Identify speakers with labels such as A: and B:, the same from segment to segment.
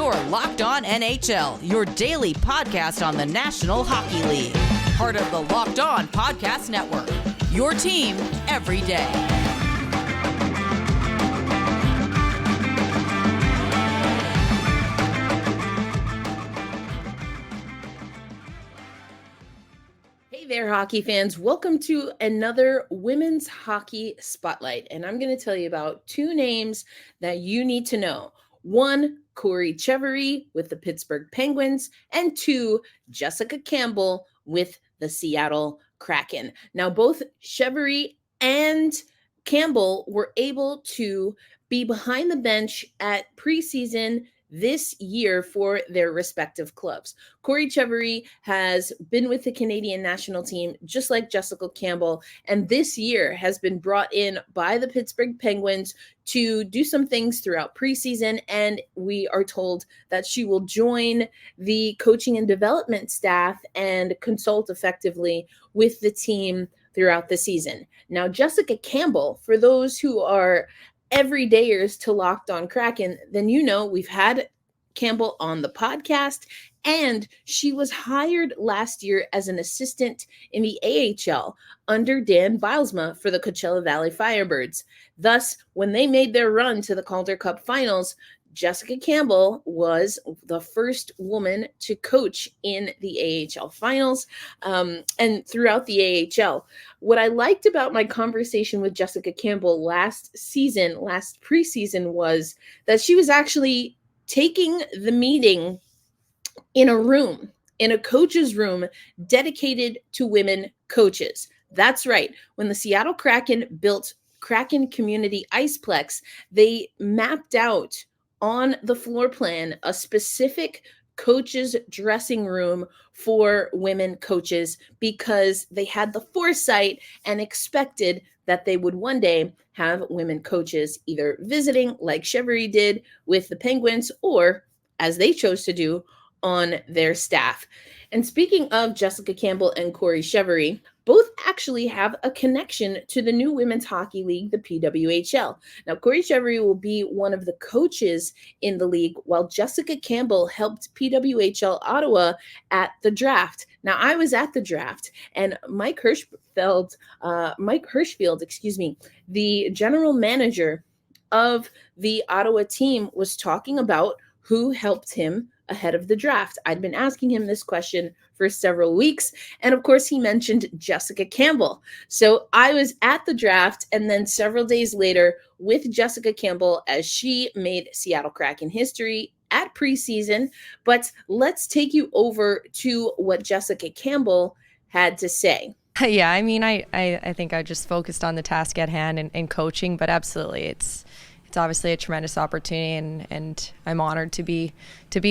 A: You're Locked On NHL, your daily podcast on the National Hockey League. Part of the Locked On Podcast Network, your team every day.
B: Hey there, hockey fans. Welcome to another Women's Hockey Spotlight. And I'm going to tell you about two names that you need to know. One, Corey Chevery with the Pittsburgh Penguins, and two, Jessica Campbell with the Seattle Kraken. Now, both Chevery and Campbell were able to be behind the bench at preseason this year for their respective clubs. Corey Chevery has been with the Canadian national team, just like Jessica Campbell, and this year has been brought in by the Pittsburgh Penguins to do some things throughout preseason, and we are told that she will join the coaching and development staff and consult effectively with the team throughout the season. Now, Jessica Campbell, for those who are everydayers to Locked On Kraken, then you know we've had Campbell on the podcast, and she was hired last year as an assistant in the AHL under Dan Bylsma for the Coachella Valley Firebirds. Thus, when they made their run to the Calder Cup Finals, Jessica Campbell was the first woman to coach in the AHL finals and throughout the AHL. What I liked about my conversation with Jessica Campbell last preseason, was that she was actually taking the meeting in a coach's room dedicated to women coaches. That's right. When the Seattle Kraken built Kraken Community Iceplex, they mapped out on the floor plan a specific coach's dressing room for women coaches because they had the foresight and expected that they would one day have women coaches either visiting like Chevery did with the Penguins, or as they chose to do, on their staff. And speaking of Jessica Campbell and Corey Chevery, both actually have a connection to the new Women's Hockey League, the PWHL. Now, Corey Chevery will be one of the coaches in the league, while Jessica Campbell helped PWHL Ottawa at the draft. Now, I was at the draft, and Mike Hirschfield, the general manager of the Ottawa team, was talking about who helped him ahead of the draft. I'd been asking him this question for several weeks, and of course he mentioned Jessica Campbell. So I was at the draft, and then several days later with Jessica Campbell as she made Seattle Kraken history at preseason. But let's take you over to what Jessica Campbell had to say.
C: Yeah, I mean, I think I just focused on the task at hand and coaching, but absolutely, it's obviously a tremendous opportunity, and I'm honored to be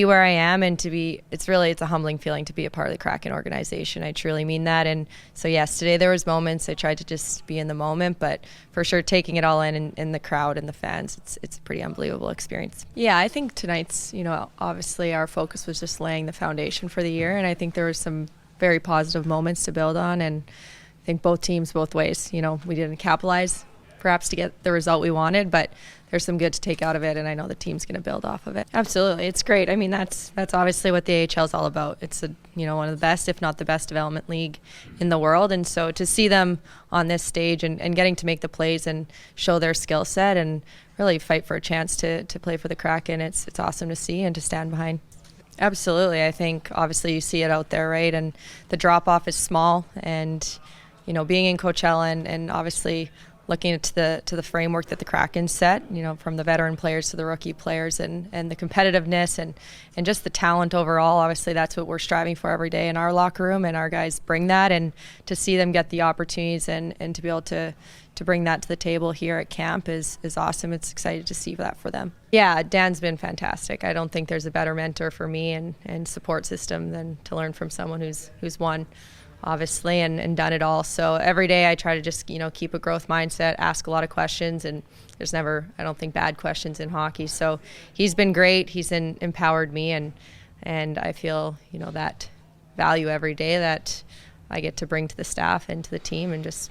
C: where I am, and it's a humbling feeling to be a part of the Kraken organization. I truly mean that. And so yes, today there was moments I tried to just be in the moment, but for sure taking it all in the crowd and the fans, it's a pretty unbelievable experience. Yeah, I think tonight's, obviously our focus was just laying the foundation for the year, and I think there was some very positive moments to build on, and I think both teams, both ways, we didn't capitalize perhaps to get the result we wanted, but there's some good to take out of it, and I know the team's going to build off of it. Absolutely, it's great. I mean, that's obviously what the AHL is all about. It's one of the best, if not the best, development league in the world, and so to see them on this stage and getting to make the plays and show their skill set and really fight for a chance to play for the Kraken, it's awesome to see and to stand behind. Absolutely, I think obviously you see it out there, right? And the drop off is small, and being in Coachella and obviously looking to the framework that the Kraken set, from the veteran players to the rookie players, and the competitiveness and just the talent overall. Obviously, that's what we're striving for every day in our locker room, and our guys bring that. And to see them get the opportunities and to be able to bring that to the table here at camp is awesome. It's exciting to see that for them. Yeah, Dan's been fantastic. I don't think there's a better mentor for me and support system than to learn from someone who's won, obviously, and done it all. So every day I try to just, keep a growth mindset, ask a lot of questions, and there's never, I don't think, bad questions in hockey. So he's been great. He's empowered me, and I feel, that value every day that I get to bring to the staff and to the team and just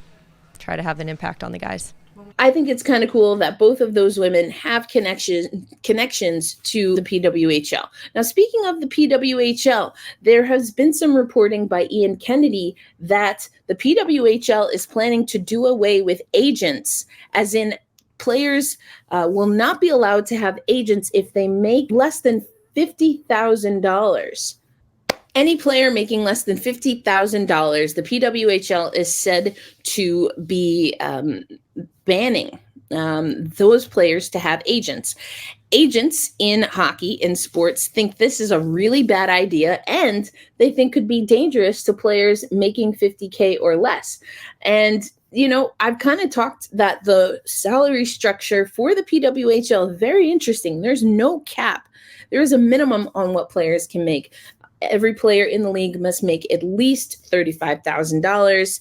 C: try to have an impact on the guys.
B: I think it's kind of cool that both of those women have connections to the PWHL. Now, speaking of the PWHL, there has been some reporting by Ian Kennedy that the PWHL is planning to do away with agents, as in players will not be allowed to have agents if they make less than $50,000. Any player making less than $50,000, the PWHL is said to be banning those players to have agents. Agents in hockey, in sports, think this is a really bad idea, and they think could be dangerous to players making $50K or less. And I've kind of talked that the salary structure for the PWHL is very interesting. There's no cap. There is a minimum on what players can make. Every player in the league must make at least $35,000,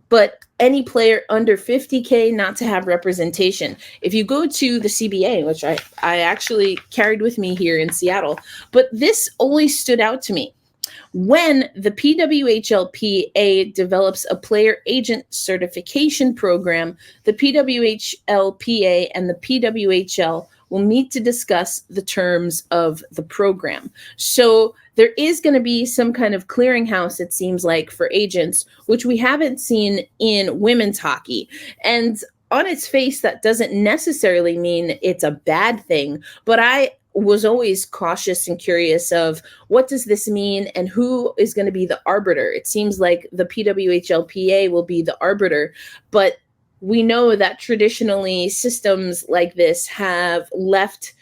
B: but any player under $50K not to have representation. If you go to the CBA, which I actually carried with me here in Seattle, but this always stood out to me. When the PWHLPA develops a player agent certification program, the PWHLPA and the PWHL will meet to discuss the terms of the program. So there is going to be some kind of clearinghouse, it seems like, for agents, which we haven't seen in women's hockey. And on its face, that doesn't necessarily mean it's a bad thing, but I was always cautious and curious of what does this mean and who is going to be the arbiter. It seems like the PWHLPA will be the arbiter, but we know that traditionally systems like this have left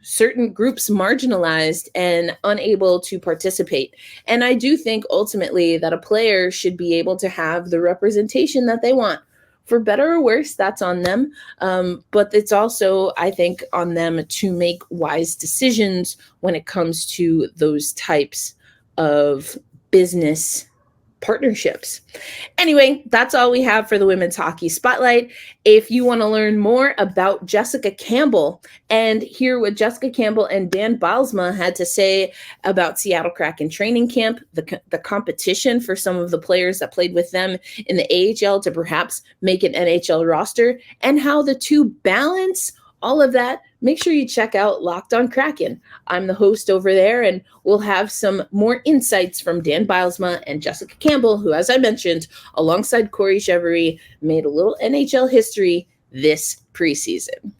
B: certain groups marginalized and unable to participate. And I do think ultimately that a player should be able to have the representation that they want. For better or worse, that's on them. But it's also, I think, on them to make wise decisions when it comes to those types of business partnerships. Anyway, that's all we have for the Women's Hockey Spotlight. If you want to learn more about Jessica Campbell and hear what Jessica Campbell and Dan Bylsma had to say about Seattle Kraken training camp, the competition for some of the players that played with them in the AHL to perhaps make an NHL roster, and how the two balance all of that, make sure you check out Locked on Kraken. I'm the host over there, and we'll have some more insights from Dan Bylsma and Jessica Campbell, who, as I mentioned, alongside Corey Chevery, made a little NHL history this preseason.